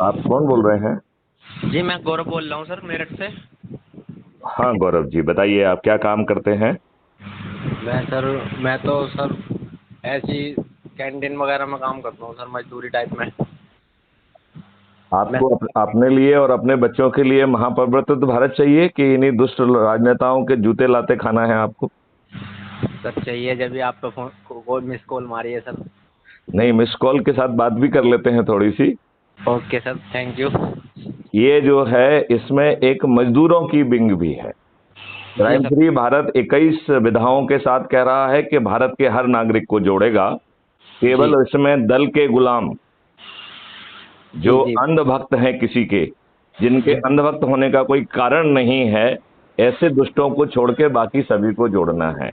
आप कौन बोल रहे हैं? जी मैं गौरव बोल रहा हूँ सर, मेरठ से। हाँ गौरव जी, बताइए आप क्या काम करते हैं? मैं तो सर ऐसी कैंटीन वगैरह में काम करता हूँ सर, मजदूरी टाइप में। मैं आपको अपने लिए और अपने बच्चों के लिए महापरिवर्तित भारत चाहिए कि इन्हीं दुष्ट राजनेताओं के जूते लाते खाना है आपको? सर चाहिए, जब भी आप पे फोन को मिस कॉल मारी है सर। नहीं, मिस कॉल के साथ बात भी कर लेते हैं थोड़ी सी। Okay sir, thank you. ये जो है इसमें एक मजदूरों की विंग भी है। जी क्राइम सर। फ्री भारत 21 विधाओं के साथ कह रहा है कि भारत के हर नागरिक को जोड़ेगा। जी केवल इसमें दल के गुलाम जो जी जी अंधभक्त हैं किसी के, जिनके जी अंधभक्त होने का कोई कारण नहीं है, ऐसे दुष्टों को छोड़ के बाकी सभी को जोड़ना है।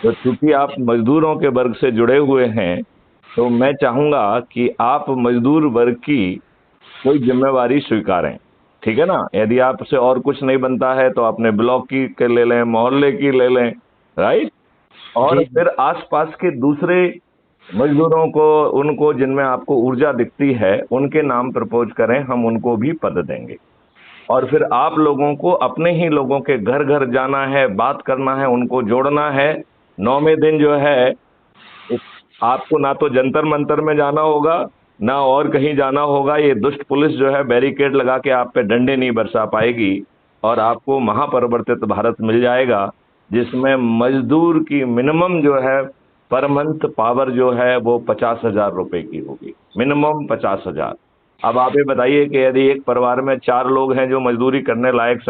तो चूंकि आप मजदूरों के वर्ग से जुड़े हुए हैं, तो मैं चाहूंगा कि आप मजदूर वर्ग की कोई जिम्मेवारी स्वीकारें। ठीक है ना? यदि आपसे और कुछ नहीं बनता है तो अपने ब्लॉक की के ले लें, मोहल्ले की ले लें। राइट। और जी जी फिर आसपास के दूसरे मजदूरों को, उनको जिनमें आपको ऊर्जा दिखती है, उनके नाम प्रपोज करें, हम उनको भी पद देंगे। और फिर आप लोगों को अपने ही लोगों के घर घर जाना है, बात करना है, उनको जोड़ना है। 9वें दिन जो है आपको ना तो जंतर मंतर में जाना होगा, ना और कहीं जाना होगा। ये दुष्ट पुलिस जो है बैरिकेड लगा के आप पे डंडे नहीं बरसा पाएगी। और आपको महापरिवर्तित भारत मिल जाएगा, जिसमें मजदूर की मिनिमम जो है पर मंथ पावर जो है वो 50,000 रुपए की होगी। मिनिमम 50,000। अब आप ये बताइए कि यदि एक परिवार में 4 लोग हैं जो मजदूरी करने लायक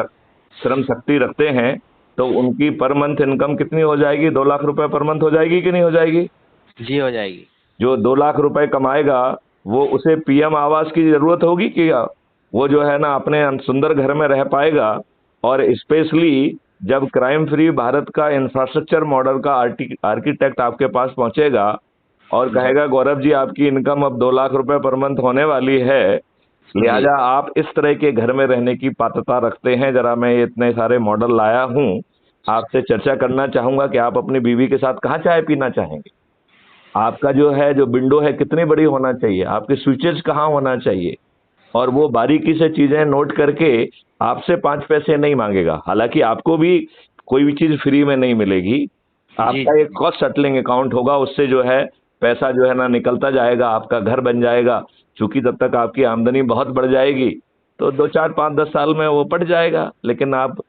श्रम शक्ति रखते हैं, तो उनकी पर मंथ इनकम कितनी हो जाएगी? 2 लाख रुपए पर मंथ हो जाएगी कि नहीं हो जाएगी? जी हो जाएगी। जो 2 लाख रुपए कमाएगा, वो उसे पीएम आवास की जरूरत होगी कि वो जो है ना अपने सुंदर घर में रह पाएगा? और स्पेशली जब क्राइम फ्री भारत का इंफ्रास्ट्रक्चर मॉडल का आर्किटेक्ट आपके पास पहुंचेगा और जी कहेगा गौरव जी आपकी इनकम अब 2 लाख रुपए पर मंथ होने वाली है, जी लिहाजा आप इस तरह के घर में रहने की पात्रता रखते हैं, जरा मैं ये इतने सारे मॉडल लाया हूं, आपसे चर्चा करना चाहूंगा कि आप अपनी बीवी के साथ कहाँ चाय पीना चाहेंगे? आपका जो है जो विंडो है कितनी बड़ी होना चाहिए? आपके स्विचेस कहाँ होना चाहिए? और वो बारीकी से चीजें नोट करके आपसे 5 पैसे नहीं मांगेगा। हालांकि आपको भी कोई भी चीज फ्री में नहीं मिलेगी। जी आपका एक कॉस्ट सेटलिंग अकाउंट होगा, उससे जो है पैसा जो है ना निकलता जाएगा, आपका घर बन जाएगा। चूंकि तब तक आपकी आमदनी बहुत बढ़ जाएगी, तो 2 4 5 10 साल में वो पट जाएगा। लेकिन आप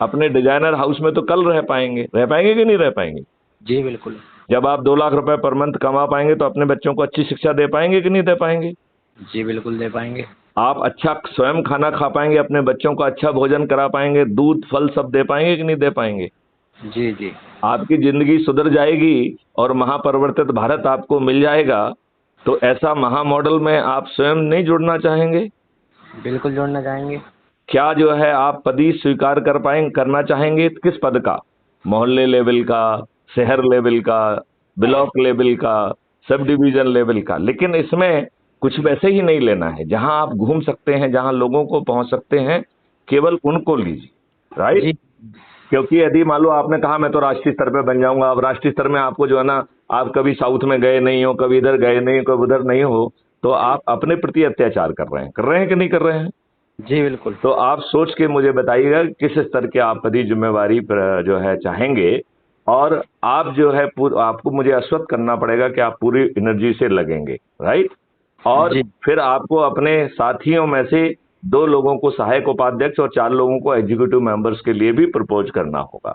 अपने डिजाइनर हाउस में तो कल रह पाएंगे कि नहीं रह पाएंगे? जी बिल्कुल। जब आप 2 लाख रुपए पर मंथ कमा पाएंगे, तो अपने बच्चों को अच्छी शिक्षा दे पाएंगे कि नहीं दे पाएंगे? जी बिल्कुल दे पाएंगे। आप अच्छा स्वयं खाना खा पाएंगे, अपने बच्चों को अच्छा भोजन करा पाएंगे, दूध फल सब दे पाएंगे कि नहीं दे पाएंगे? जी जी आपकी जिंदगी सुधर जाएगी और महापरिवर्तित भारत आपको मिल जाएगा। तो ऐसा महा मॉडल में आप स्वयं नहीं जुड़ना चाहेंगे? बिल्कुल जोड़ना चाहेंगे। क्या जो है आप पद ही स्वीकार करना चाहेंगे? किस पद का? मोहल्ले लेवल का, शहर लेवल का, ब्लॉक लेवल का, सब डिवीजन लेवल का? लेकिन इसमें कुछ वैसे ही नहीं लेना है। जहां आप घूम सकते हैं, जहां लोगों को पहुंच सकते हैं, केवल उनको लीजिए। राइट। जी क्योंकि यदि मान लो आपने कहा मैं तो राष्ट्रीय स्तर पे बन जाऊंगा, अब राष्ट्रीय स्तर में आपको जो है ना, आप कभी साउथ में गए नहीं हो, कभी इधर गए नहीं हो, कभी उधर नहीं हो, तो आप अपने प्रति अत्याचार कर रहे हैं कि नहीं कर रहे हैं? जी बिल्कुल। तो आप सोच के मुझे बताइएगा किस स्तर के आप पदी जिम्मेवारी जो है चाहेंगे। और आप जो है आपको मुझे आश्वस्त करना पड़ेगा कि आप पूरी एनर्जी से लगेंगे। राइट। और जी फिर आपको अपने साथियों में से 2 लोगों को सहायक उपाध्यक्ष और 4 लोगों को एग्जीक्यूटिव मेंबर्स के लिए भी प्रपोज करना होगा।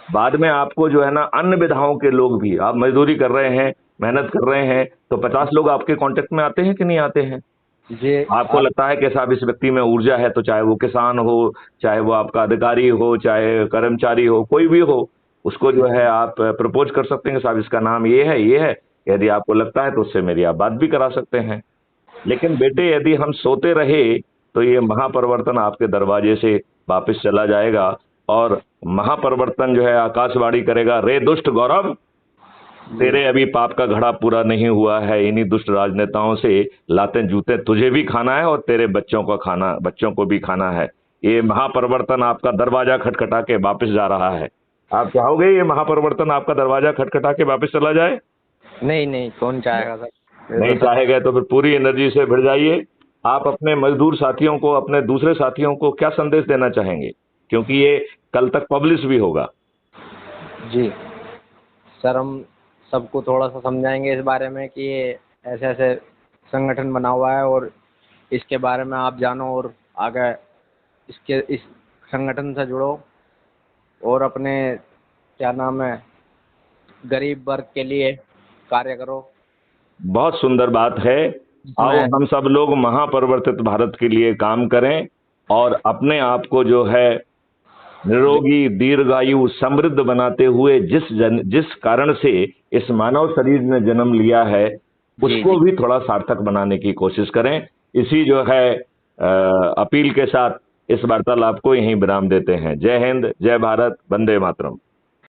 बाद में आपको जो है ना अन्य विधाओं के लोग भी, आप मजदूरी कर रहे हैं, मेहनत कर रहे हैं, तो 50 लोग आपके कांटेक्ट में आते हैं कि नहीं आते हैं? जी आपको आप लगता है कि साहब इस व्यक्ति में ऊर्जा है, तो चाहे वो किसान हो, चाहे वो आपका अधिकारी हो, चाहे कर्मचारी हो, कोई भी हो, उसको जो है आप प्रपोज कर सकते हैं कि साहब इसका नाम ये है, ये है। यदि आपको लगता है तो उससे मेरी आप बात भी करा सकते हैं। लेकिन बेटे यदि हम सोते रहे, तो ये महापरिवर्तन आपके दरवाजे से वापस चला जाएगा। और महापरिवर्तन जो है आकाशवाणी करेगा, रे दुष्ट गौरव, जी तेरे अभी पाप का घड़ा पूरा नहीं हुआ है। इन्हीं दुष्ट राजनेताओं से लाते जूते तुझे भी खाना है और तेरे बच्चों को भी खाना है। ये महापरिवर्तन आपका दरवाजा खटखटा के वापस जा रहा है। आप चाहोगे ये महापरिवर्तन आपका दरवाजा खटखटा के वापस चला जाए? नहीं नहीं, कौन चाहेगा सर, नहीं बिल्कुल सर। चाहेगा तो फिर पूरी एनर्जी से भिड़ जाइए। आप अपने मजदूर साथियों को, अपने दूसरे साथियों को क्या संदेश देना चाहेंगे, क्योंकि ये कल तक पब्लिश भी होगा। जी सर, हम सबको थोड़ा सा समझाएंगे इस बारे में कि ये ऐसे ऐसे संगठन बना हुआ है और इसके बारे में आप जानो और आगे इस संगठन से जुड़ो और अपने क्या नाम है गरीब वर्ग के लिए कार्य करो। बहुत सुंदर बात है। आओ इसमें हम सब लोग महापरिवर्तित भारत के लिए काम करें और अपने आप को जो है निरोगी, दीर्घायु, समृद्ध बनाते हुए जिस कारण से इस मानव शरीर ने जन्म लिया है उसको भी थोड़ा सार्थक बनाने की कोशिश करें। इसी जो है अपील के साथ इस वार्तालाप को यहीं विराम देते हैं। जय हिंद, जय भारत, वंदे मातरम।